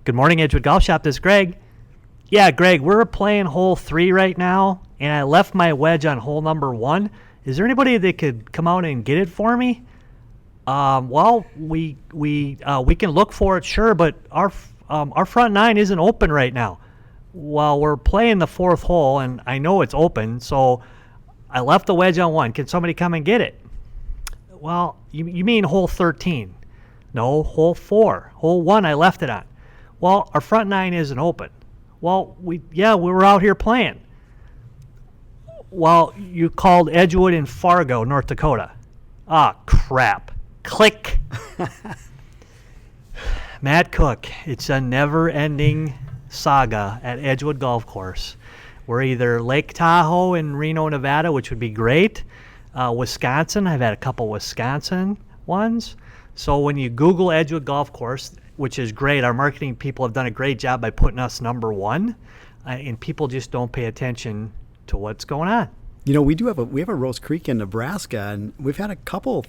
Good morning, Edgewood Golf Shop. This is Greg. Yeah, Greg, we're playing hole 3 right now, and I left my wedge on hole number 1. Is there anybody that could come out and get it for me? Well, we can look for it, sure, but our front 9 isn't open right now. Well, we're playing the 4th hole, and I know it's open, so I left the wedge on 1. Can somebody come and get it? Well, you mean hole 13? No, hole 4. Hole 1 I left it on. Well, our front 9 isn't open. Well, we were out here playing. Well, you called Edgewood in Fargo, North Dakota. Ah, crap. Click. Matt Cook, it's a never-ending saga at Edgewood Golf Course. We're either Lake Tahoe in Reno, Nevada, which would be great. Wisconsin, I've had a couple Wisconsin ones. So when you Google Edgewood Golf Course, which is great, our marketing people have done a great job by putting us number 1, and people just don't pay attention to what's going on. You know, we have a Rose Creek in Nebraska, and we've had a couple,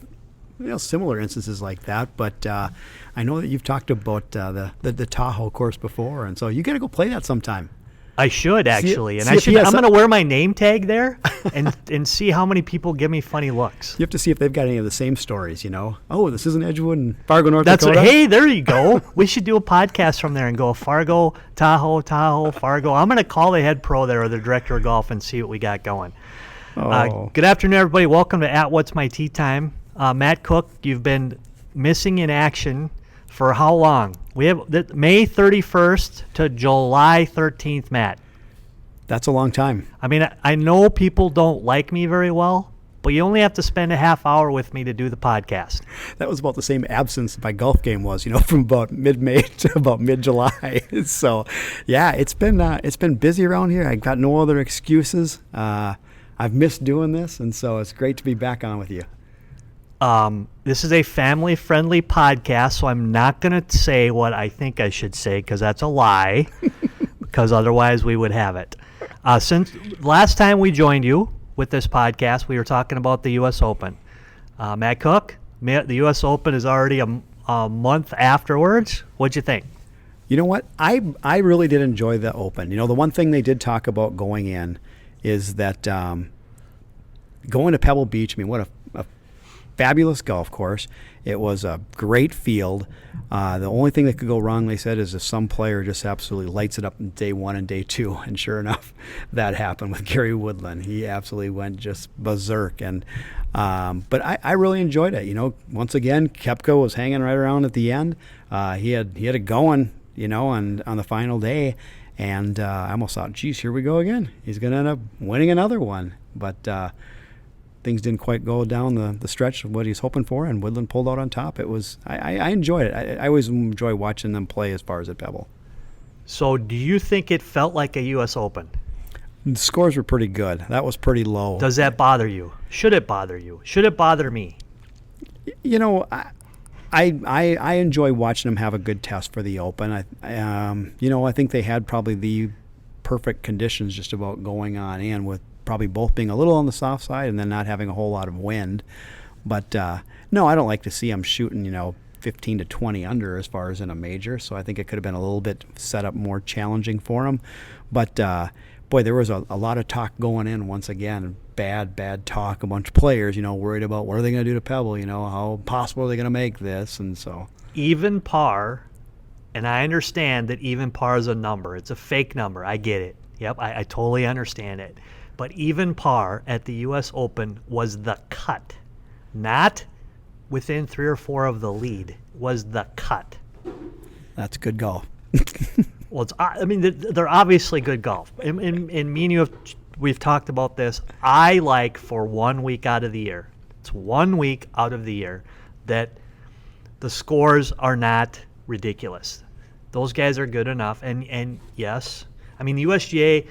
similar instances like that. But I know that you've talked about the Tahoe course before, and so you got to go play that sometime. I should actually, I'm going to wear my name tag there and see how many people give me funny looks. You have to see if they've got any of the same stories. Oh, this isn't Edgewood and Fargo, North Dakota. Hey, there you go. We should do a podcast from there and go Fargo, Tahoe, Fargo. I'm going to call the head pro there or the director of golf and see what we got going. Good afternoon, everybody. Welcome to At What's My Tee Time. Matt Cook, you've been missing in action for how long? We have May 31st to July 13th, Matt. That's a long time. I mean, I know people don't like me very well, but you only have to spend a half hour with me to do the podcast. That was about the same absence my golf game was, from about mid-May to about mid-July. So, yeah, it's been busy around here. I got no other excuses. I've missed doing this, and so it's great to be back on with you. This is a family-friendly podcast, so I'm not going to say what I think I should say because that's a lie, because otherwise we would have it. Since last time we joined you with this podcast, we were talking about the U.S. Open. Matt Cook, the U.S. Open is already a month afterwards. What'd you think? You know what? I really did enjoy the Open. The one thing they did talk about going in is that going to Pebble Beach, what a fabulous golf course. It was a great field. The only thing that could go wrong, they said, is if some player just absolutely lights it up in day 1 and day 2. And sure enough, that happened with Gary Woodland. He absolutely went just berserk. And but I really enjoyed it. Once again, Koepka was hanging right around at the end. He had it going, on the final day. And I almost thought, geez, here we go again. He's going to end up winning another one. But things didn't quite go down the stretch of what he's hoping for, and Woodland pulled out on top. It was I enjoyed it. I always enjoy watching them play as far as at Pebble. So do you think it felt like a U.S. Open? The scores were pretty good. That was pretty low. Does that bother you? Should it bother you? Should it bother me? I enjoy watching them have a good test for the Open. I think they had probably the perfect conditions just about going on in, with probably both being a little on the soft side and then not having a whole lot of wind. But no, I don't like to see them shooting 15 to 20 under as far as in a major. So I think it could have been a little bit set up more challenging for them. But boy, there was a lot of talk going in once again. Bad talk. A bunch of players, worried about what are they going to do to Pebble. How possible are they going to make this? And so even par, and I understand that even par is a number. It's a fake number. I get it. Yep, I totally understand it. But even par at the U.S. Open was the cut, not within 3 or 4 of the lead, was the cut. That's good golf. Well, they're obviously good golf. And me and you we've talked about this. I like for 1 week out of the year, it's 1 week out of the year, that the scores are not ridiculous. Those guys are good enough. And yes, the USGA,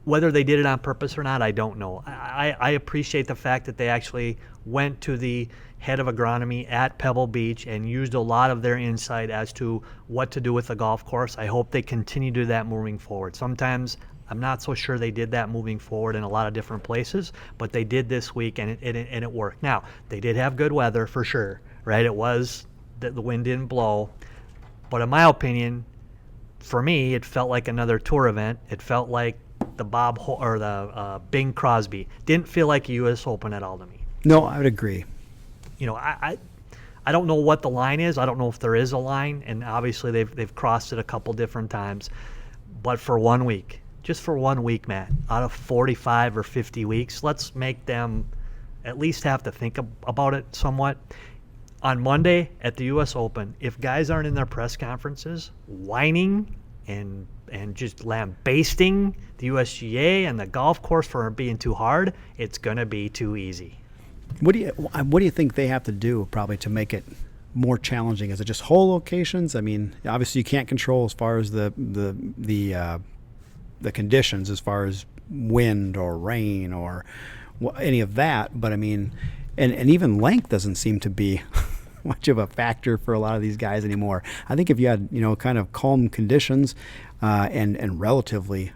whether they did it on purpose or not, I don't know. I appreciate the fact that they actually went to the head of agronomy at Pebble Beach and used a lot of their insight as to what to do with the golf course. I hope they continue to do that moving forward. Sometimes I'm not so sure they did that moving forward in a lot of different places, but they did this week, and it worked. Now, they did have good weather for sure, right? It was the wind didn't blow. But in my opinion, for me, it felt like another tour event. It felt like the or the Bing Crosby. Didn't feel like a U.S. Open at all to me. No, I would agree. I don't know what the line is. I don't know if there is a line, and obviously they've crossed it a couple different times. But for 1 week, just for 1 week, Matt, out of 45 or 50 weeks, let's make them at least have to think about it somewhat. On Monday at the U.S. Open, if guys aren't in their press conferences whining and just lambasting the USGA and the golf course for being too hard, it's going to be too easy. What do you think they have to do probably to make it more challenging? Is it just hole locations? I mean, obviously you can't control as far as the conditions, as far as wind or rain or any of that. But I mean, and even length doesn't seem to be much of a factor for a lot of these guys anymore. I think if you had kind of calm conditions and relatively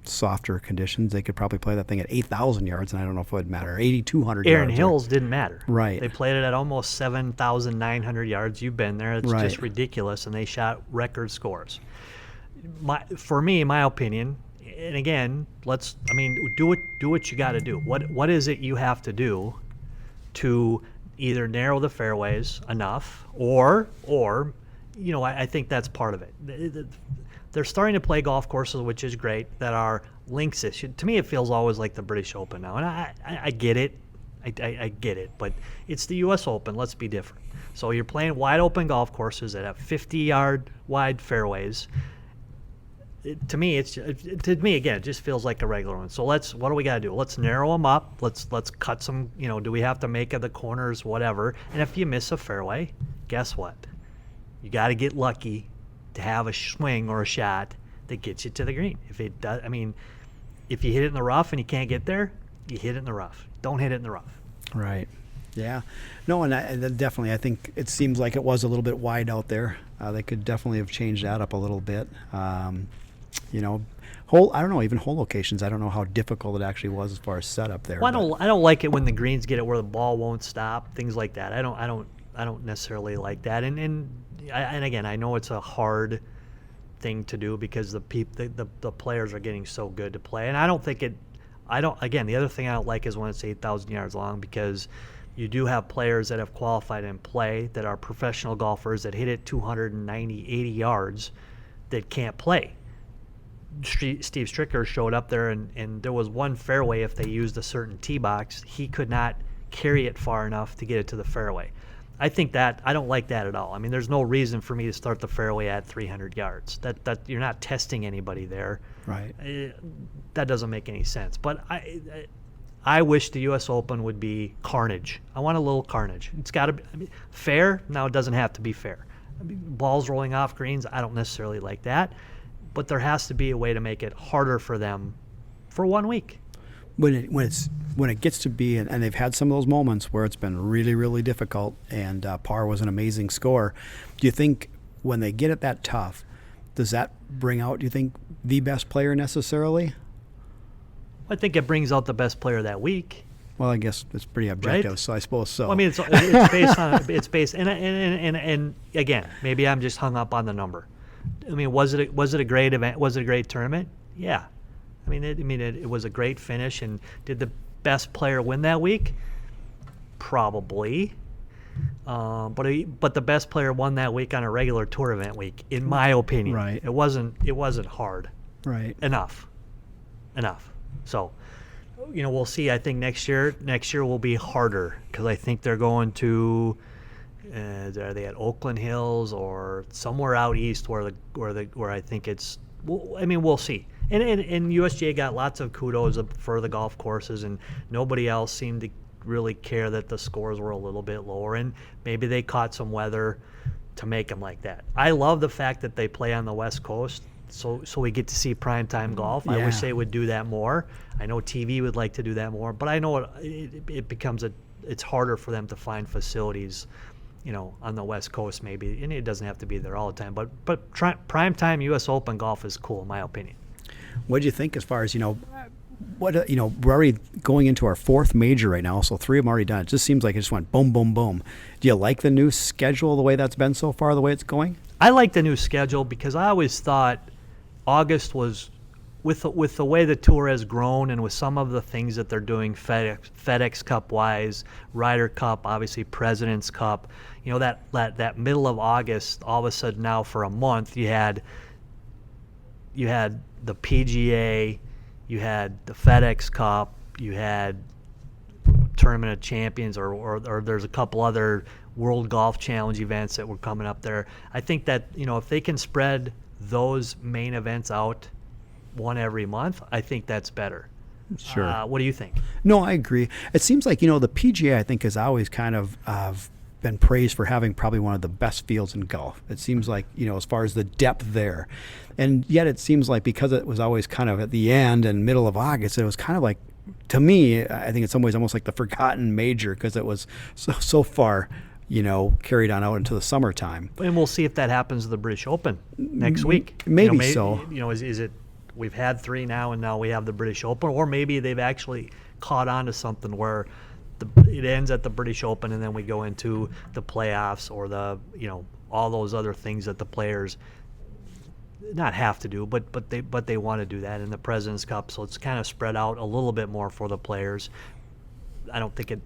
softer conditions, they could probably play that thing at 8,000 yards, and I don't know if it would matter. 8,200 yards. Aaron Hills didn't matter. Right. They played it at almost 7,900 yards. You've been there. It's just ridiculous, and they shot record scores. For me, my opinion, and again, do what you got to do. What is it you have to do to either narrow the fairways enough, or I think that's part of it. They're starting to play golf courses, which is great, that are links-ish. To me, it feels always like the British Open now, and I get it. I get it, but it's the U.S. Open. Let's be different. So you're playing wide-open golf courses that have 50-yard wide fairways. To me, again, it just feels like a regular one. So what do we got to do? Let's narrow them up. Let's cut some. Do we have to make at the corners, whatever? And if you miss a fairway, guess what? You got to get lucky to have a swing or a shot that gets you to the green. If it does, if you hit it in the rough and you can't get there, you hit it in the rough. Don't hit it in the rough. Right. Yeah. No, and definitely, I think it seems like it was a little bit wide out there. They could definitely have changed that up a little bit. I don't know, even hole locations. I don't know how difficult it actually was as far as setup there. Well, I don't like it when the greens get it where the ball won't stop. Things like that. I don't necessarily like that. And again, I know it's a hard thing to do because the players are getting so good to play. And I don't think it. Again, the other thing I don't like is when it's 8,000 yards long, because you do have players that have qualified in play that are professional golfers that hit it 290, 80 yards that can't play. Steve Stricker showed up there, and there was one fairway. If they used a certain tee box, he could not carry it far enough to get it to the fairway. I don't like that at all. There's no reason for me to start the fairway at 300 yards. That you're not testing anybody there. Right. That doesn't make any sense. But I wish the U.S. Open would be carnage. I want a little carnage. It's got to be fair. Now, it doesn't have to be fair. Balls rolling off greens, I don't necessarily like that. But there has to be a way to make it harder for them for 1 week. When it gets to be, and they've had some of those moments where it's been really, really difficult, and par was an amazing score. Do you think when they get it that tough, does that bring out, do you think, the best player necessarily? I think it brings out the best player that week. Well, I guess it's pretty objective, right? So I suppose so. Well, it's based on and again, maybe I'm just hung up on the number. Was it a great event? Was it a great tournament? Yeah. It was a great finish. And did the best player win that week? Probably. But the best player won that week on a regular tour event week, in my opinion. Right. It wasn't hard. Right. Enough. So, we'll see. I think next year will be harder, because I think they're going to. Are they at Oakland Hills or somewhere out east where I think it's? We'll see. And USGA got lots of kudos for the golf courses, and nobody else seemed to really care that the scores were a little bit lower, and maybe they caught some weather to make them like that. I love the fact that they play on the West Coast, so we get to see primetime golf. Yeah. I wish they would do that more. I know TV would like to do that more, but I know it becomes it's harder for them to find facilities, on the West Coast maybe, and it doesn't have to be there all the time. But primetime U.S. Open golf is cool, in my opinion. What do you think as far as we're already going into our fourth major right now, so 3 of them already done. It just seems like it just went boom, boom, boom. Do you like the new schedule, the way that's been so far, the way it's going? I like the new schedule because I always thought August was, with the way the tour has grown and with some of the things that they're doing FedEx Cup wise, Ryder Cup, obviously President's Cup, that middle of August, all of a sudden now for a month you had the PGA, you had the FedEx Cup, you had Tournament of Champions, or there's a couple other World Golf Challenge events that were coming up there. I think that, if they can spread those main events out one every month, I think that's better. Sure. What do you think? No, I agree. It seems like, the PGA, I think, has always kind of been praised for having probably one of the best fields in golf. It seems like, as far as the depth there. And yet it seems like because it was always kind of at the end and middle of August, it was kind of like, to me, I think in some ways almost like the forgotten major because it was so far, carried on out into the summertime. And we'll see if that happens to the British Open next week. Maybe so. Is it, we've had 3 now and now we have the British Open, or maybe they've actually caught on to something where it ends at the British Open and then we go into the playoffs or all those other things that the players not have to do, but they want to do that in the President's Cup. So it's kind of spread out a little bit more for the players. I don't think it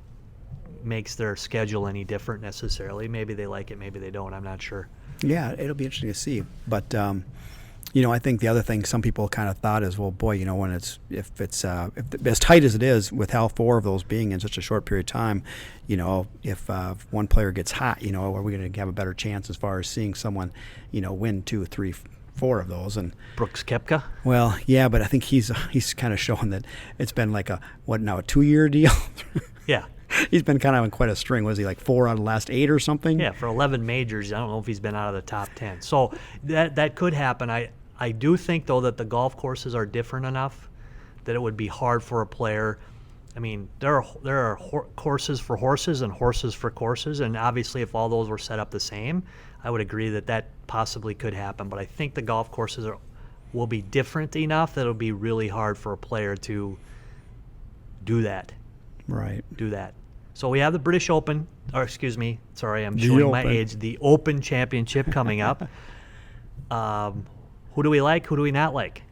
makes their schedule any different necessarily. Maybe they like it, maybe they don't. I'm not sure. Yeah, it'll be interesting to see. But I think the other thing some people kind of thought is, well, boy, when if as tight as it is, with how 4 of those being in such a short period of time, if one player gets hot, are we going to have a better chance as far as seeing someone, win 2, 3, 4 of those? And Brooks Koepka? Well, yeah, but I think he's kind of showing that it's been like a 2-year deal. Yeah. He's been kind of on quite a string. Was he like 4 out of the last 8 or something? Yeah, for 11 majors. I don't know if he's been out of the top 10. So that could happen. I do think, though, that the golf courses are different enough that it would be hard for a player. I mean, there are courses for horses and horses for courses, and obviously if all those were set up the same, I would agree that possibly could happen. But I think the golf courses will be different enough that it'll be really hard for a player to do that. Right. Do that. So we have the British Open, or excuse me, sorry, I'm showing my age, the Open Championship coming up. Who do we like? Who do we not like?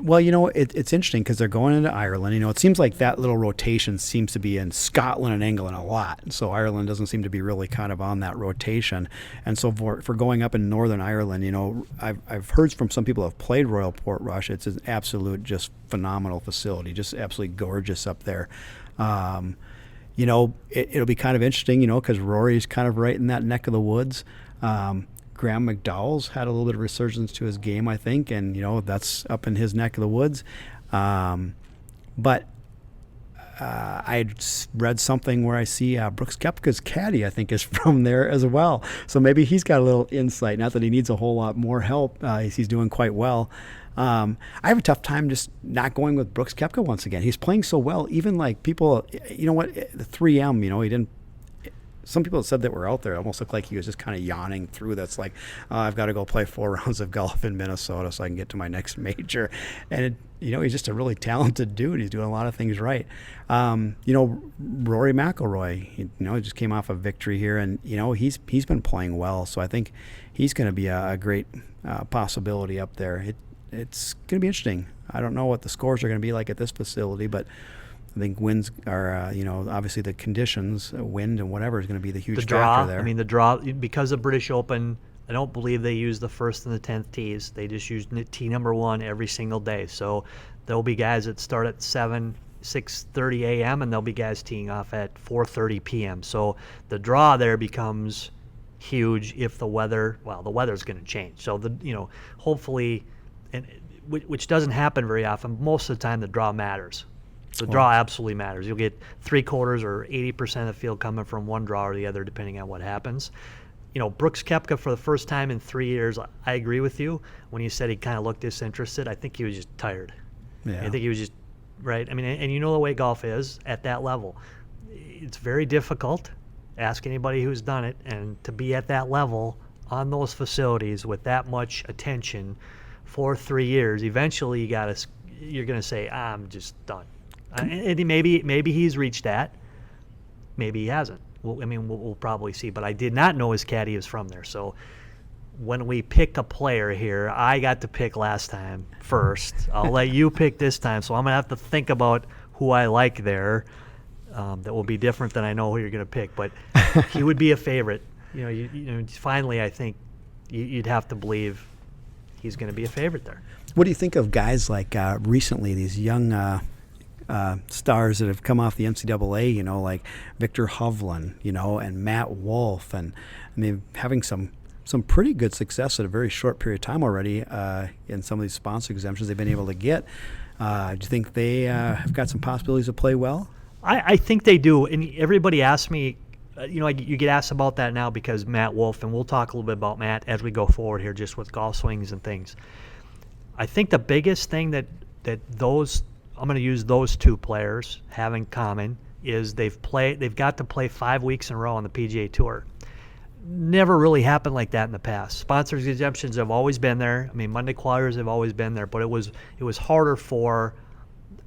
Well, it's interesting because they're going into Ireland. It seems like that little rotation seems to be in Scotland and England a lot. So Ireland doesn't seem to be really kind of on that rotation. And so for going up in Northern Ireland, I've heard from some people who have played Royal Portrush. It's an absolute just phenomenal facility, just absolutely gorgeous up there. It'll be kind of interesting, because Rory's kind of right in that neck of the woods. Graham McDowell's had a little bit of resurgence to his game, I think, and that's up in his neck of the woods. But I read something where I see Brooks Koepka's caddy, I think, is from there as well. So maybe he's got a little insight. Not that he needs a whole lot more help. He's doing quite well. I have a tough time just not going with Brooks Koepka once again. He's playing so well. Even like people, the 3M, he didn't. Some people said that were out there. It almost looked like he was just kind of yawning through. That's like, I've got to go play 4 rounds of golf in Minnesota so I can get to my next major. And he's just a really talented dude. He's doing a lot of things right. Rory McIlroy, he just came off a victory here, and he's been playing well. So I think he's going to be a great possibility up there. It's going to be interesting. I don't know what the scores are going to be like at this facility, but I think winds are, obviously the conditions, wind and whatever is going to be the huge factor there. I mean, the draw, because of British Open, I don't believe they use the 1st and the 10th tees. They just use tee number 1 every single day. So there'll be guys that start at 6:30 a.m. and there'll be guys teeing off at 4:30 p.m. So the draw there becomes huge if the weather's going to change. So hopefully, and which doesn't happen very often. Most of the time, the draw matters. The draw absolutely matters. You'll get 3/4 or 80% of the field coming from one draw or the other, depending on what happens. Brooks Koepka, for the first time in 3 years, I agree with you. When you said he kind of looked disinterested, I think he was just tired. Yeah. I think he was just, right? I mean, and the way golf is at that level. It's very difficult. Ask anybody who's done it. And to be at that level on those facilities with that much attention for 3 years, eventually you're going to say, I'm just done. And maybe he's reached that. Maybe he hasn't. We'll probably see. But I did not know his caddy is from there. So when we pick a player here, I got to pick last time first. I'll let you pick this time, so I'm going to have to think about who I like there. That will be different than I know who you're going to pick, but he would be a favorite. You know, finally, I think you'd have to believe he's going to be a favorite there. What do you think of guys like recently, these young stars that have come off the NCAA, like Victor Hovland, and Matt Wolf, and I mean, having some pretty good success at a very short period of time already in some of these sponsor exemptions they've been able to get. Do you think they have got some possibilities to play well? I think they do, and everybody asks me, you get asked about that now because Matt Wolf, and we'll talk a little bit about Matt as we go forward here, just with golf swings and things. I think the biggest thing that those, I'm going to use those two players have in common is they've got to play 5 weeks in a row on the PGA Tour. Never really happened like that in the past. Sponsors exemptions have always been there. I mean, Monday qualifiers have always been there, but it was harder for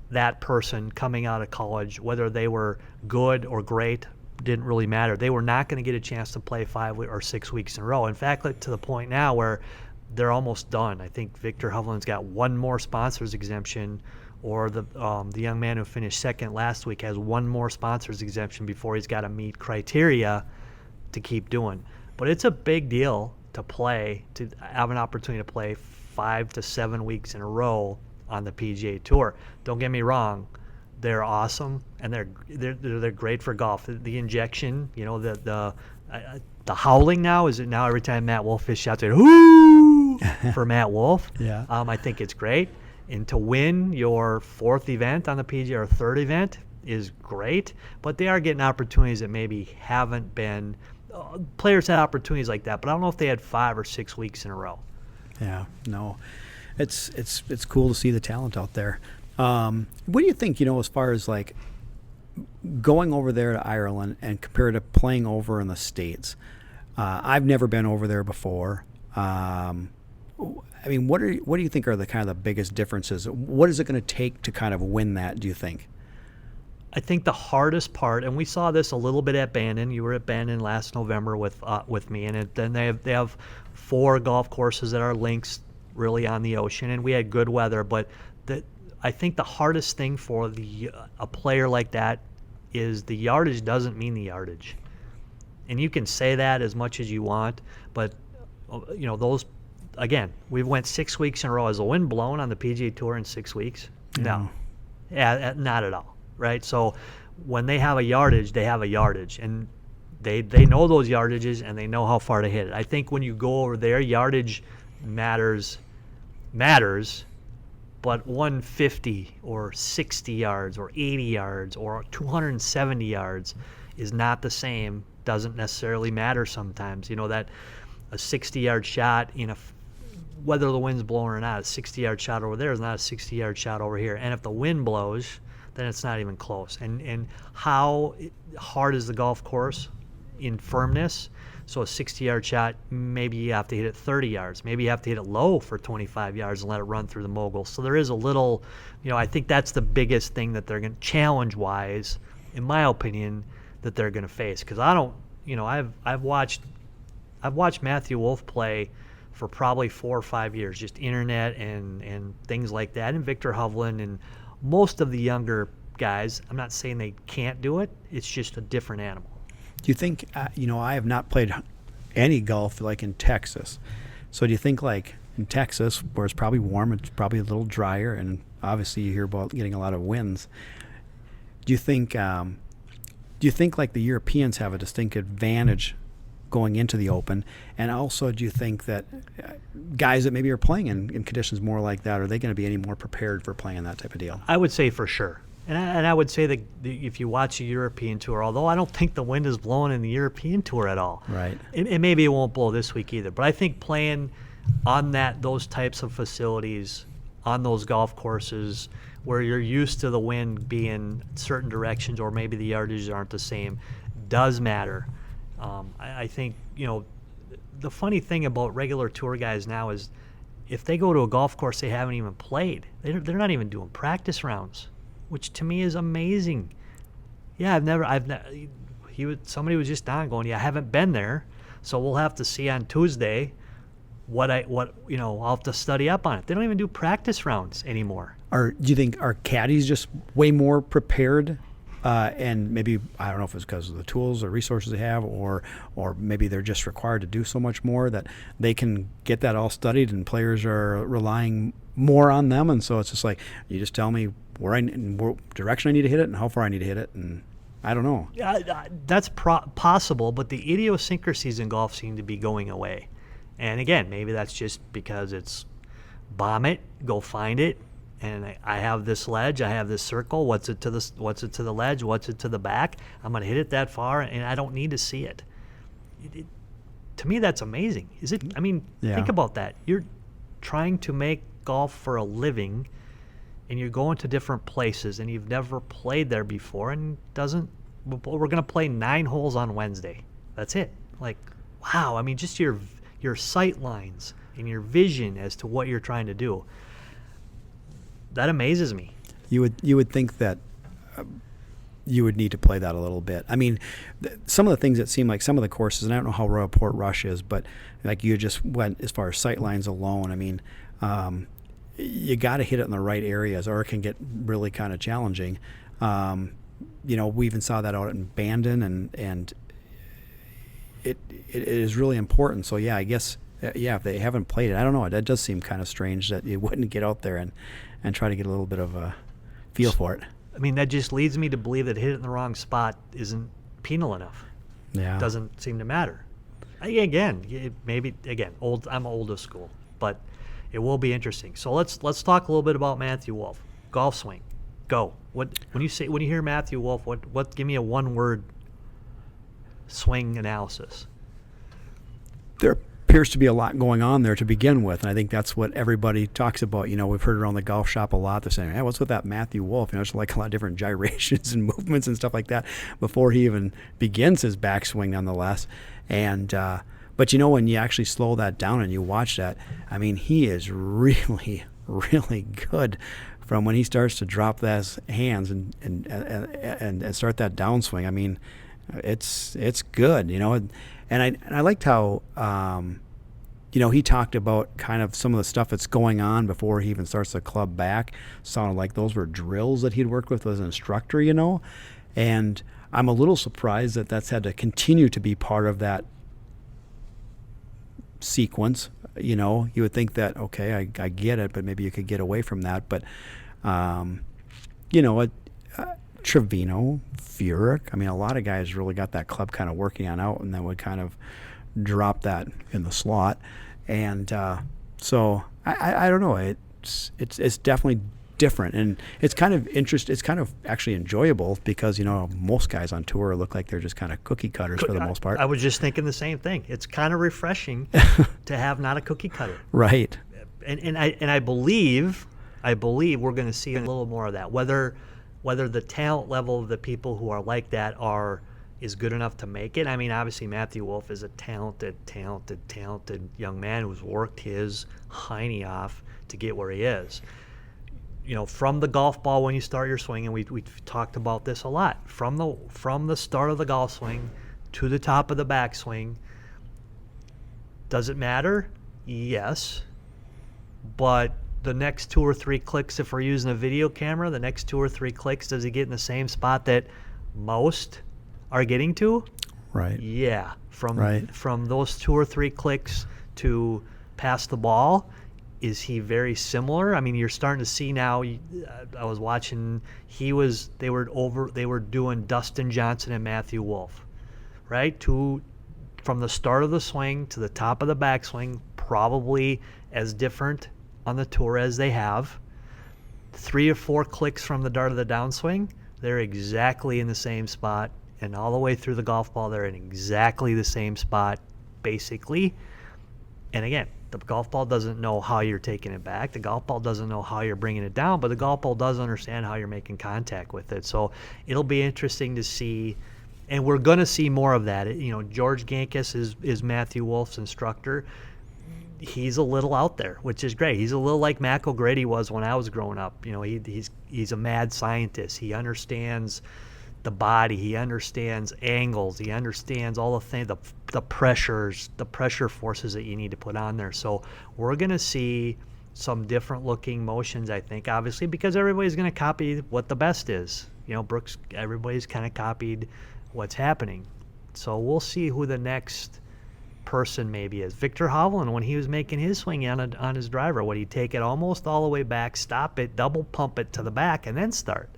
that person coming out of college, whether they were good or great, didn't really matter. They were not going to get a chance to play 5 or 6 weeks in a row. In fact, to the point now where they're almost done. I think Victor Hovland's got one more sponsors exemption, or the young man who finished second last week has one more sponsors exemption before he's got to meet criteria to keep doing. But it's a big deal to have an opportunity to play 5 to 7 weeks in a row on the PGA Tour. Don't get me wrong, they're awesome and they're great for golf. The injection, the howling now is now every time Matt Wolf is shouts, "Whoo!" for Matt Wolf. Yeah. I think it's great, and to win your fourth event on the PGA or third event is great. But they are getting opportunities that maybe haven't been. Players had opportunities like that, but I don't know if they had 5 or 6 weeks in a row. Yeah, no. It's cool to see the talent out there. What do you think, as far as like going over there to Ireland and compared to playing over in the States? I've never been over there before. I mean, what do you think are the kind of the biggest differences? What is it going to take to kind of win that, do you think? I think the hardest part, and we saw this a little bit at Bandon. You were at Bandon last November with me, and then they have 4 golf courses that are links really on the ocean, and we had good weather. But I think the hardest thing for a player like that is the yardage doesn't mean the yardage. And you can say that as much as you want, but those, again, we've went 6 weeks in a row. Has the wind blown on the PGA Tour in 6 weeks? No. Yeah, not at all, right? So when they have a yardage, they have a yardage, and they know those yardages and they know how far to hit it. I think when you go over there, yardage matters, but 150 or 60 yards or 80 yards or 270 yards is not the same, doesn't necessarily matter sometimes. That a 60-yard shot whether the wind's blowing or not, a 60-yard shot over there is not a 60-yard shot over here. And if the wind blows, then it's not even close. And how hard is the golf course in firmness? So a 60-yard shot, maybe you have to hit it 30 yards. Maybe you have to hit it low for 25 yards and let it run through the mogul. So there is a little, I think that's the biggest thing that they're going to, challenge-wise, in my opinion, that they're going to face. Because I don't, I've watched Matthew Wolf play for probably 4 or 5 years, just internet and things like that, and Victor Hovland and most of the younger guys. I'm not saying they can't do it. It's just a different animal. Do you think, I have not played any golf like in Texas. So do you think like in Texas, where it's probably warm, it's probably a little drier, and obviously you hear about getting a lot of winds. Do you think like the Europeans have a distinct advantage going into the Open? And also, do you think that guys that maybe are playing in conditions more like that, are they going to be any more prepared for playing that type of deal? I would say for sure. And I would say that if you watch the European Tour, although I don't think the wind is blowing in the European Tour at all. Right. And maybe it won't blow this week either. But I think playing on those types of facilities, on those golf courses where you're used to the wind being certain directions or maybe the yardages aren't the same, does matter. I think, the funny thing about regular tour guys now is if they go to a golf course they haven't even played, they're not even doing practice rounds, which to me is amazing. Yeah, somebody was just on going, I haven't been there, so we'll have to see on Tuesday I'll have to study up on it. They don't even do practice rounds anymore. Do you think our caddies just way more prepared? And maybe, I don't know if it's because of the tools or resources they have, or maybe they're just required to do so much more that they can get that all studied, and players are relying more on them. And so it's just like, you just tell me what direction I need to hit it and how far I need to hit it. And I don't know. That's possible, but the idiosyncrasies in golf seem to be going away. And again, maybe that's just because it's bomb it, go find it. And I have this ledge, I have this circle. What's it to the ledge? What's it to the back? I'm going to hit it that far, and I don't need to see it. To me, that's amazing. Is it? I mean, think about that. You're trying to make golf for a living, and you're going to different places, and you've never played there before, and we're going to play 9 holes on Wednesday. That's it. Like, wow. I mean, just your sight lines and your vision as to what you're trying to do. That amazes me. You would think that you would need to play that a little bit. I mean, some of the things that seem like some of the courses, and I don't know how Royal Port Rush is, but like you just went as far as sight lines alone. I mean, you got to hit it in the right areas, or it can get really kind of challenging. We even saw that out in Bandon, and it is really important. So yeah, I guess if they haven't played it, I don't know. It does seem kind of strange that you wouldn't get out there and try to get a little bit of a feel for it. I mean, that just leads me to believe that hit it in the wrong spot isn't penal enough. Yeah. It doesn't seem to matter. I'm old school, but it will be interesting. So let's talk a little bit about Matthew Wolff. Golf swing. Go. When you hear Matthew Wolff, what give me a one-word swing analysis. There appears to be a lot going on there to begin with, and I think that's what everybody talks about. We've heard around the golf shop a lot. They're saying, hey, what's with that Matthew Wolff? It's like a lot of different gyrations and movements and stuff like that before he even begins his backswing, nonetheless. And but when you actually slow that down and you watch that, I mean, he is really, really good from when he starts to drop those hands and start that downswing. I mean, it's good, And I liked how, he talked about kind of some of the stuff that's going on before he even starts the club back. Sounded like those were drills that he'd worked with as an instructor, And I'm a little surprised that that's had to continue to be part of that sequence. You would think that, okay, I get it, but maybe you could get away from that. But, Trevino, Furyk. I mean, a lot of guys really got that club kind of working on out, and then would kind of drop that in the slot. And so I don't know. It's definitely different, and it's kind of It's kind of actually enjoyable because most guys on tour look like they're just kind of cookie cutters for the most part. I was just thinking the same thing. It's kind of refreshing to have not a cookie cutter. Right. And I believe we're going to see a little more of that. Whether the talent level of the people who are like that is good enough to make it. I mean, obviously Matthew Wolff is a talented young man who's worked his hiney off to get where he is. From the golf ball when you start your swing, and we've talked about this a lot, from the start of the golf swing to the top of the backswing. Does it matter? Yes. But the next 2 or 3 clicks, if we're using a video camera, the next 2 or 3 clicks, does he get in the same spot that most are getting to? Right. Yeah. From those 2 or 3 clicks to pass the ball, is he very similar? I mean, you're starting to see now. I was watching. They were doing Dustin Johnson and Matthew Wolff, right? From the start of the swing to the top of the backswing, probably as different on the tour as they have. 3 or 4 clicks from the dart of the downswing, they're exactly in the same spot, and all the way through the golf ball, they're in exactly the same spot, basically. And again, the golf ball doesn't know how you're taking it back. The golf ball doesn't know how you're bringing it down, but the golf ball does understand how you're making contact with it. So it'll be interesting to see, and we're going to see more of that. George Gankus is Matthew Wolff's instructor. He's a little out there, which is great. He's a little like Mac O'Grady was when I was growing up. He's a mad scientist. He understands the body. He understands angles. He understands all the things, the pressures, the pressure forces that you need to put on there. So we're going to see some different looking motions, I think, obviously, because everybody's going to copy what the best is. Brooks, everybody's kind of copied what's happening. So we'll see who the next person maybe is. Victor Hovland, when he was making his swing on his driver, would he take it almost all the way back, stop it, double pump it to the back, and then start?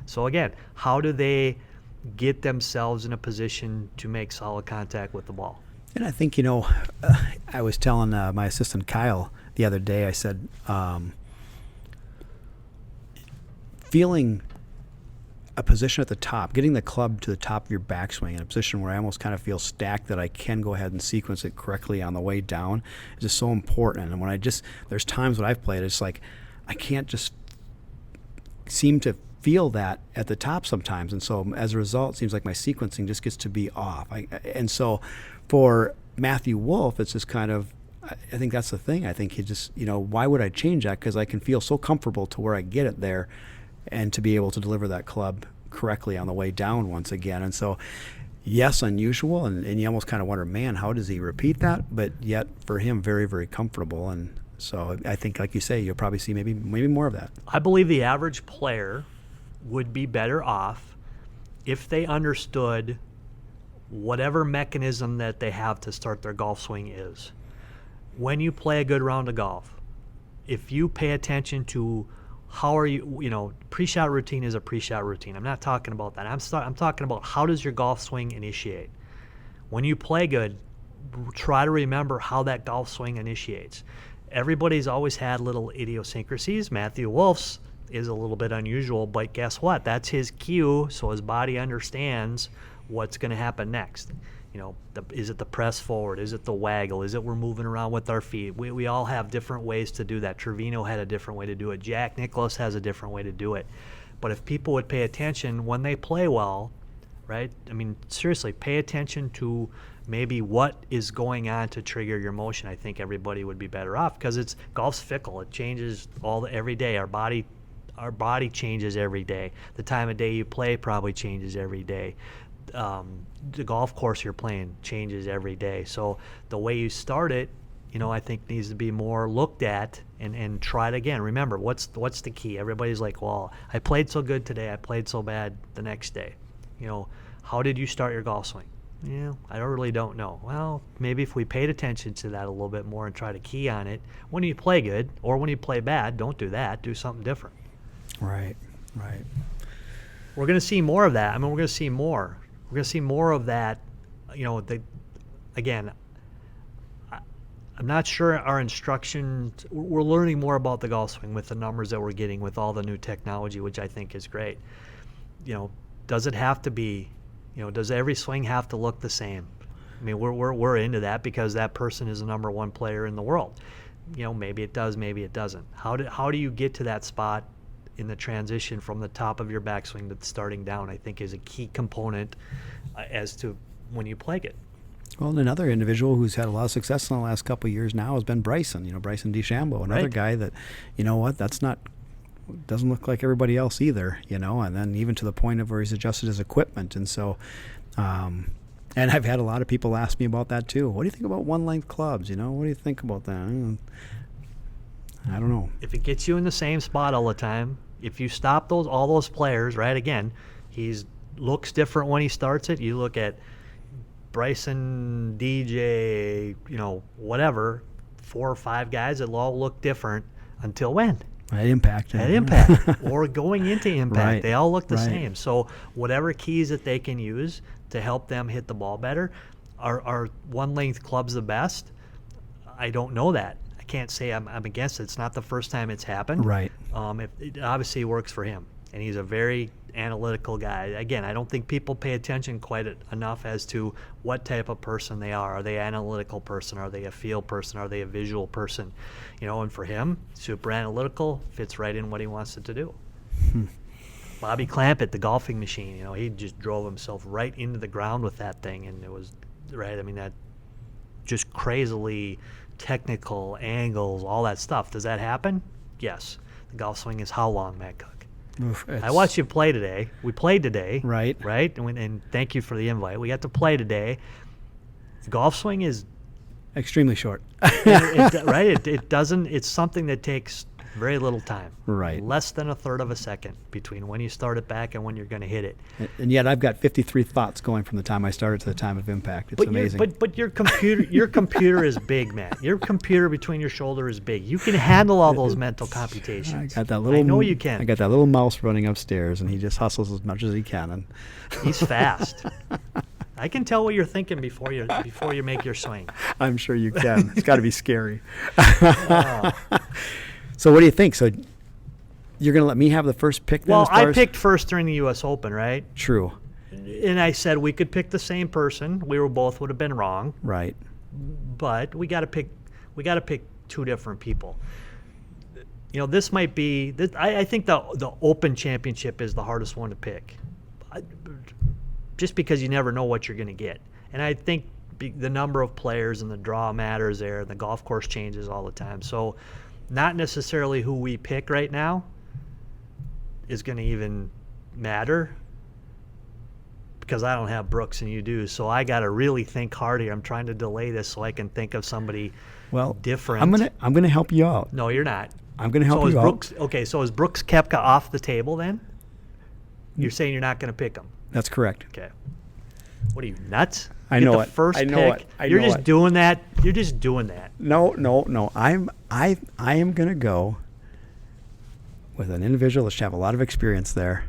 So again, how do they get themselves in a position to make solid contact with the ball? And I think, I was telling my assistant Kyle the other day, I said, feeling a position at the top, getting the club to the top of your backswing in a position where I almost kind of feel stacked that I can go ahead and sequence it correctly on the way down is just so important. And when there's times when I've played, it's like I can't just seem to feel that at the top sometimes. And so as a result, it seems like my sequencing just gets to be off. And so for Matthew Wolff, it's just kind of, I think that's the thing. I think he just, why would I change that? Because I can feel so comfortable to where I get it there and to be able to deliver that club correctly on the way down once again. And so, yes, unusual, and you almost kind of wonder, man, how does he repeat that? But yet, for him, very, very comfortable. And so I think, like you say, you'll probably see maybe more of that. I believe the average player would be better off if they understood whatever mechanism that they have to start their golf swing is. When you play a good round of golf, if you pay attention to how are you, pre-shot routine is a pre-shot routine. I'm not talking about that. I'm talking about how does your golf swing initiate. When you play good, try to remember how that golf swing initiates. Everybody's always had little idiosyncrasies. Matthew Wolff's is a little bit unusual, but guess what? That's his cue, so his body understands what's going to happen next. Is it the press forward? Is it the waggle? Is it we're moving around with our feet? We all have different ways to do that. Trevino had a different way to do it. Jack Nicklaus has a different way to do it. But if people would pay attention when they play well, right? I mean, seriously, pay attention to maybe what is going on to trigger your motion. I think everybody would be better off because golf's fickle. It changes every day. Our body changes every day. The time of day you play probably changes every day. The golf course you're playing changes every day. So the way you start it, I think needs to be more looked at and tried again. Remember, what's the key? Everybody's like, well, I played so good today. I played so bad the next day. How did you start your golf swing? I really don't know. Well, maybe if we paid attention to that a little bit more and try to key on it, when you play good or when you play bad, don't do that. Do something different. Right. We're going to see more of that. We're going to see more. We're going to see more of that. Again, I'm not sure our instructions, we're learning more about the golf swing with the numbers that we're getting with all the new technology, which I think is great. Does it have to be, does every swing have to look the same? We're into that because that person is the number one player in the world. Maybe it does, maybe it doesn't. How do you get to that spot in the transition from the top of your backswing to starting down, I think is a key component as to when you play it. Well, another individual who's had a lot of success in the last couple of years now has been Bryson. Bryson DeChambeau, another guy that, doesn't look like everybody else either. And then even to the point of where he's adjusted his equipment, and so, and I've had a lot of people ask me about that too. What do you think about one-length clubs? What do you think about that? I don't know. If it gets you in the same spot all the time, if you stop all those players, right? Again, he's looks different when he starts it. You look at Bryson, DJ, whatever, 4 or 5 guys that all look different until when? At impact. Or going into impact. Right. They all look the same. So whatever keys that they can use to help them hit the ball better, are one-length clubs the best? I don't know that. I can't say I'm against it. It's not the first time it's happened. Right. It obviously works for him, and he's a very analytical guy. Again, I don't think people pay attention quite enough as to what type of person they are. Are they an analytical person? Are they a feel person? Are they a visual person? And for him, super analytical, fits right in what he wants it to do. Bobby Clampett, the golfing machine, he just drove himself right into the ground with that thing, and it was, right, that just crazily technical angles, all that stuff. Does that happen? Yes. The golf swing is how long, Matt Cook? Oof, I watched you play today. We played today. Right. Right? And thank you for the invite. We got to play today. The golf swing is extremely short. right. It doesn't. It's something that takes very little time. Right. Less than a third of a second between when you start it back and when you're going to hit it. And yet I've got 53 thoughts going from the time I started to the time of impact. It's amazing. But your computer is big, man. Your computer between your shoulder is big. You can handle all those mental computations. I know you can. I got that little mouse running upstairs, and he just hustles as much as he can. And he's fast. I can tell what you're thinking before you make your swing. I'm sure you can. It's got to be scary. So what do you think? So you're going to let me have the first pick then? Well, I picked first during the U.S. Open, right? True. And I said we could pick the same person. We both would have been wrong. Right. But we got to pick two different people. You know, this might be. I think the Open Championship is the hardest one to pick, just because you never know what you're going to get. And I think the number of players and the draw matters there. The golf course changes all the time. So not necessarily who we pick right now is going to even matter, because I don't have Brooks and you do. So I got to really think hard here. I'm trying to delay this so I can think of somebody different. I'm gonna help you out. No, you're not. I'm going to help you out. Okay, so is Brooks Koepka off the table then? You're saying you're not going to pick him? That's correct. Okay. What are you, nuts? I know it. First I know pick. it. You're just doing that. You're just doing that. No. I am going to go with an individual that should have a lot of experience there.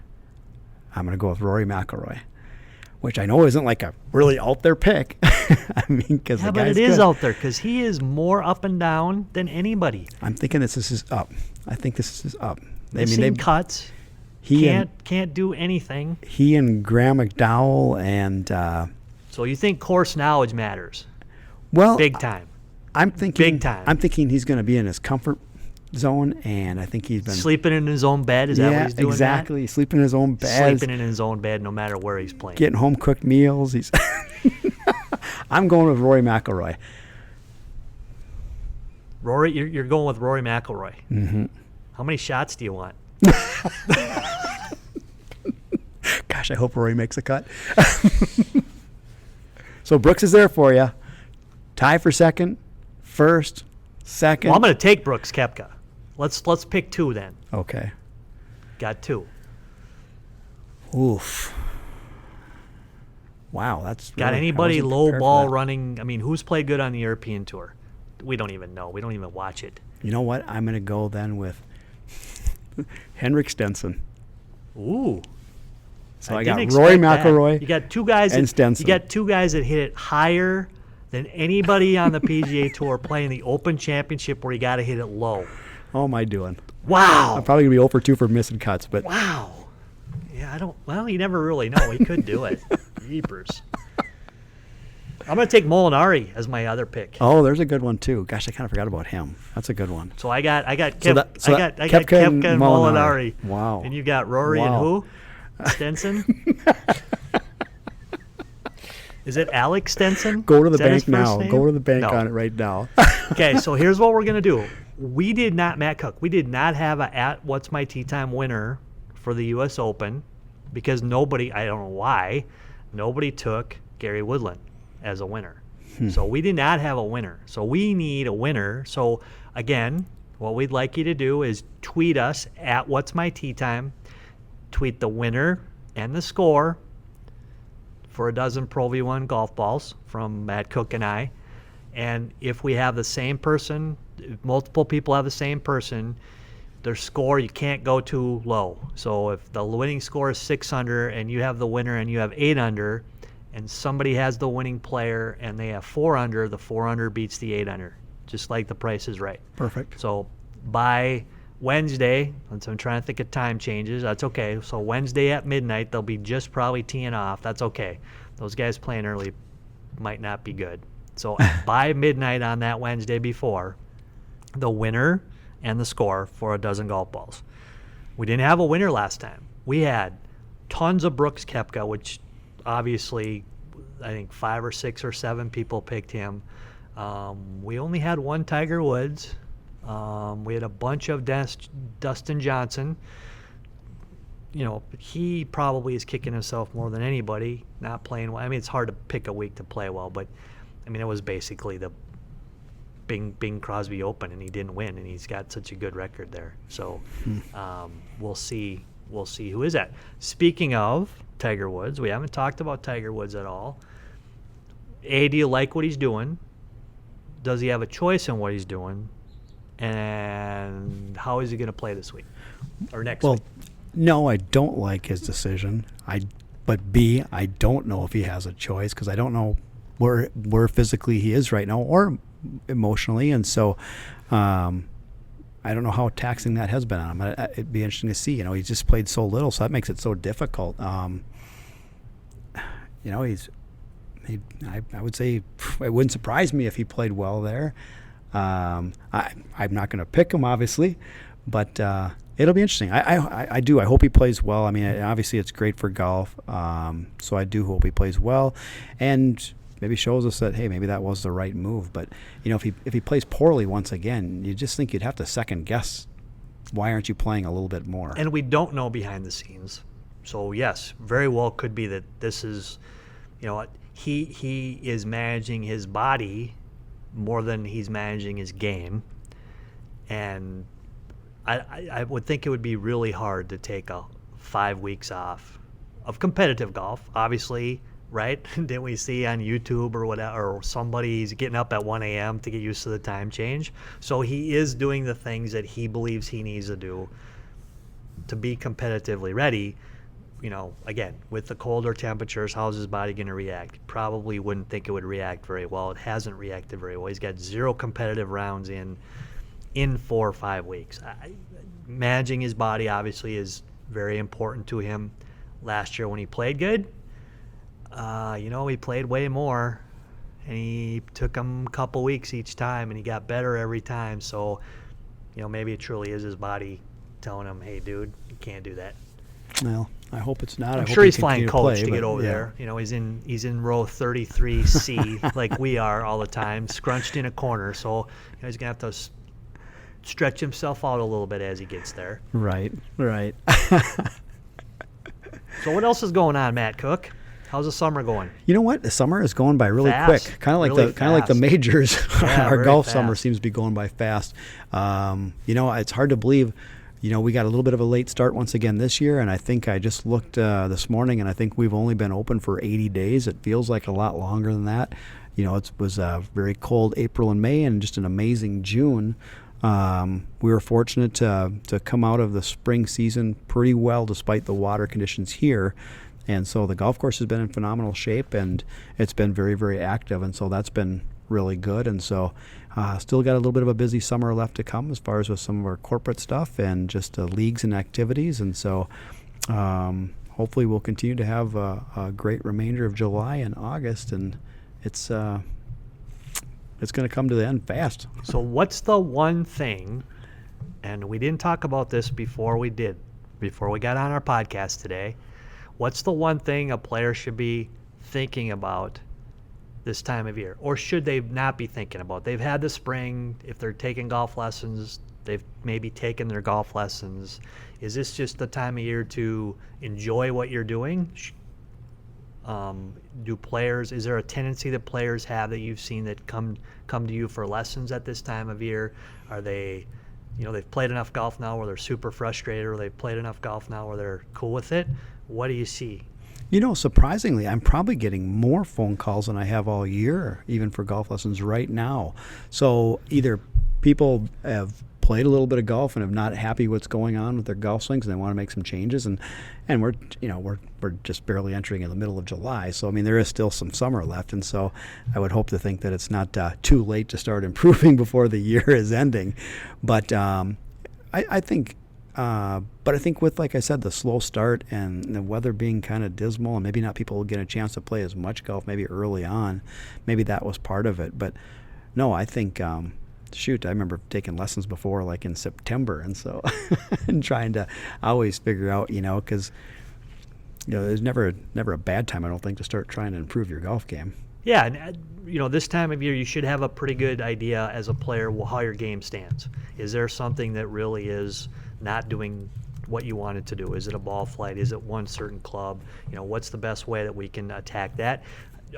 I'm going to go with Rory McIlroy, which I know isn't like a really out there pick. I mean, because the guy's but it is good. out there because he is more up and down than anybody. I'm thinking this is up. I think this is up. I've seen cuts. He can't do anything. He and Graham McDowell and. So you think course knowledge matters? Well, big time. I'm thinking big time. I'm thinking he's going to be in his comfort zone, and I think he's been sleeping in his own bed. Is that what he's doing? Exactly. He's sleeping in his own bed. Sleeping in his own bed, no matter where he's playing. Getting home cooked meals. He's. I'm going with Rory McIlroy. Rory, you're going with Rory McIlroy. Mm-hmm. How many shots do you want? Gosh, I hope Rory makes a cut. So Brooks is there for you. Tie for second, first, second. Well, I'm going to take Brooks Koepka. Let's pick two then. Okay. Got two. Oof. Wow, that's got really, anybody low ball running? I mean, who's played good on the European Tour? We don't even know. We don't even watch it. You know what? I'm going to go then with Henrik Stenson. Ooh. So I got Rory McIlroy. You got two guys and Stenson. You got two guys that hit it higher than anybody on the PGA Tour playing the Open Championship, where you got to hit it low. How am I doing? Wow. I'm probably going to be 0 for 2 for missing cuts, but wow. Yeah, well, you never really know. He could do it. Jeepers. I'm going to take Molinari as my other pick. Oh, there's a good one too. Gosh, I kind of forgot about him. That's a good one. So I got Koepka and Molinari. Wow. And you got Rory and who? Stenson? Is it Alex Stenson? Go to the bank now. Go to the bank on it right now. Okay, so here's what we're going to do. Matt Cook, we did not have a at What's My Tee Time winner for the U.S. Open because nobody, I don't know why, nobody took Gary Woodland as a winner. So we did not have a winner. So we need a winner. So again, what we'd like you to do is tweet us at What's My Tee Time. Tweet the winner and the score for a dozen Pro V1 golf balls from Matt Cook and I. And if we have the same person, if multiple people have the same person, their score, you can't go too low. So if the winning score is 6 under and you have the winner and you have 8 under, and somebody has the winning player and they have 4 under, the 4 under beats the 8 under, just like The Price is Right. Perfect. So by Wednesday, I'm trying to think of time changes. That's okay. So Wednesday at midnight, they'll be just probably teeing off. That's okay. Those guys playing early might not be good. So by midnight on that Wednesday before, the winner and the score for a dozen golf balls. We didn't have a winner last time. We had tons of Brooks Koepka, which obviously I think 5 or 6 or 7 people picked him. We only had one Tiger Woods. We had a bunch of Dustin Johnson. he probably is kicking himself more than anybody, not playing well. I mean, it's hard to pick a week to play well, but I mean, it was basically the Bing Crosby Open, and he didn't win, and he's got such a good record there. So we'll see who is that. Speaking of Tiger Woods, we haven't talked about Tiger Woods at all. Do you like what he's doing? Does he have a choice in what he's doing? And how is he going to play this week or next week? No, I don't like his decision. But B, I don't know if he has a choice because I don't know where physically he is right now or emotionally, and so I don't know how taxing that has been on him. It'd be interesting to see. He's just played so little, so that makes it so difficult. I would say it wouldn't surprise me if he played well there. I'm not going to pick him, obviously, but it'll be interesting. I do. I hope he plays well. I mean, obviously it's great for golf, so I do hope he plays well, and maybe shows us that, hey, maybe that was the right move. But if he plays poorly once again, you just think you'd have to second guess. Why aren't you playing a little bit more? And we don't know behind the scenes. So yes, very well could be that this is, he is managing his body more than he's managing his game, and I would think it would be really hard to take 5 weeks off of competitive golf. Obviously, right? Didn't we see on YouTube or whatever, or somebody's getting up at 1 a.m. to get used to the time change? So he is doing the things that he believes he needs to do to be competitively ready. Again, with the colder temperatures, how's his body going to react? Probably wouldn't think it would react very well. It hasn't reacted very well. He's got 0 competitive rounds in 4 or 5 weeks. Managing his body obviously is very important to him. Last year when he played good, he played way more, and he took him a couple weeks each time, and he got better every time. So, maybe it truly is his body telling him, hey, dude, you can't do that. Well, I hope it's not. I'm sure he's flying coach to get over there. He's in row 33C like we are all the time, scrunched in a corner. So he's going to have to stretch himself out a little bit as he gets there. Right. So what else is going on, Matt Cook? How's the summer going? You know what? The summer is going by really fast. quick. Kind of like the majors. Yeah, Our golf fast. summer seems to be going by fast. It's hard to believe. We got a little bit of a late start once again this year, and I think I just looked this morning, and I think we've only been open for 80 days. It feels like a lot longer than that. It was a very cold April and May, and just an amazing June. We were fortunate to come out of the spring season pretty well despite the water conditions here. And so the golf course has been in phenomenal shape, and it's been very, very active, and so that's been really good. And so still got a little bit of a busy summer left to come as far as with some of our corporate stuff and just leagues and activities. And so hopefully we'll continue to have a great remainder of July and August, and it's going to come to the end fast. So what's the one thing, and we didn't talk about this before we got on our podcast today, what's the one thing a player should be thinking about this time of year? Or should they not be thinking about? They've had the spring. If they're taking golf lessons, they've maybe taken their golf lessons. Is this just the time of year to enjoy what you're doing? Is there a tendency that players have that you've seen that come to you for lessons at this time of year? Are they, they've played enough golf now where they're super frustrated, or they've played enough golf now where they're cool with it? What do you see? Surprisingly, I'm probably getting more phone calls than I have all year, even for golf lessons right now. So either people have played a little bit of golf and have not happy what's going on with their golf swings, and they want to make some changes, and we're just barely entering in the middle of July. So I mean, there is still some summer left, and so I would hope to think that it's not too late to start improving before the year is ending. But I think with, like I said, the slow start and the weather being kind of dismal, and maybe not people will get a chance to play as much golf maybe early on, maybe that was part of it. But no, I think I remember taking lessons before, like in September, and so and trying to always figure out, because there's never a bad time, I don't think, to start trying to improve your golf game. Yeah, and this time of year you should have a pretty good idea as a player how your game stands. Is there something that really is not doing what you wanted to do. Is it a ball flight? Is it one certain club? What's the best way that we can attack that?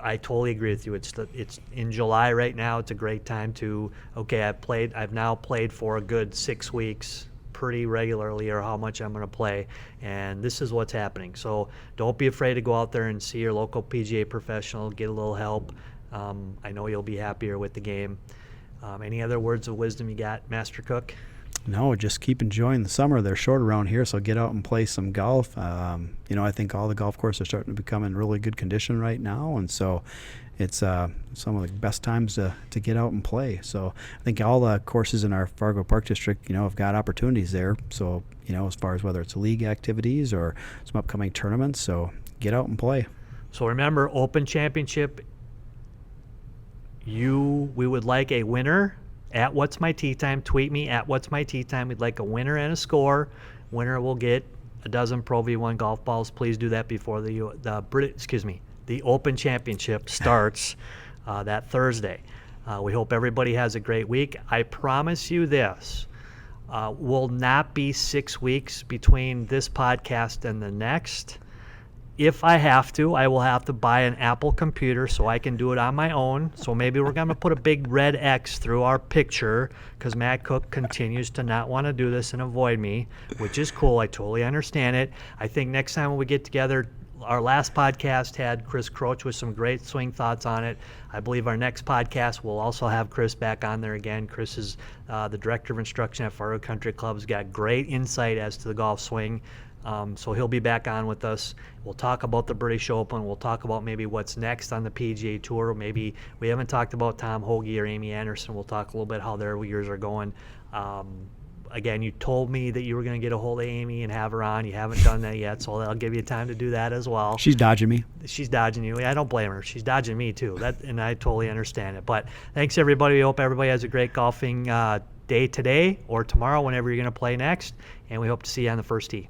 I totally agree with you. It's in July right now. It's a great time to, okay, I've now played for a good 6 weeks pretty regularly, or how much I'm going to play, and this is what's happening. So don't be afraid to go out there and see your local PGA professional, get a little help. I know you'll be happier with the game. Any other words of wisdom you got, Master Cook? No, just keep enjoying the summer. They're short around here, so get out and play some golf. I think all the golf courses are starting to become in really good condition right now, and so it's some of the best times to get out and play. So I think all the courses in our Fargo Park District, have got opportunities there. So, as far as whether it's league activities or some upcoming tournaments, so get out and play. So remember, Open Championship, we would like a winner. At What's My Tee Time, tweet me at What's My Tee Time. We'd like a winner and a score. Winner will get a dozen Pro V1 golf balls. Please do that before the Open Championship starts that Thursday. We hope everybody has a great week. I promise you this, will not be 6 weeks between this podcast and the next. If I have to, I will have to buy an Apple computer so I can do it on my own. So maybe we're going to put a big red X through our picture because Matt Cook continues to not want to do this and avoid me, which is cool. I totally understand it. I think next time when we get together, our last podcast had Chris Croach with some great swing thoughts on it. I believe our next podcast will also have Chris back on there again. Chris is the director of instruction at Fargo Country Club. He's got great insight as to the golf swing. So he'll be back on with us. We'll talk about the British Open. We'll talk about maybe what's next on the PGA Tour. Maybe we haven't talked about Tom Hoagie or Amy Anderson. We'll talk a little bit how their years are going. Again, you told me that you were going to get a hold of Amy and have her on. You haven't done that yet, so I'll give you time to do that as well. She's dodging me. She's dodging you. I don't blame her. She's dodging me too. And I totally understand it. But thanks, everybody. We hope everybody has a great golfing day today or tomorrow, whenever you're going to play next. And we hope to see you on the first tee.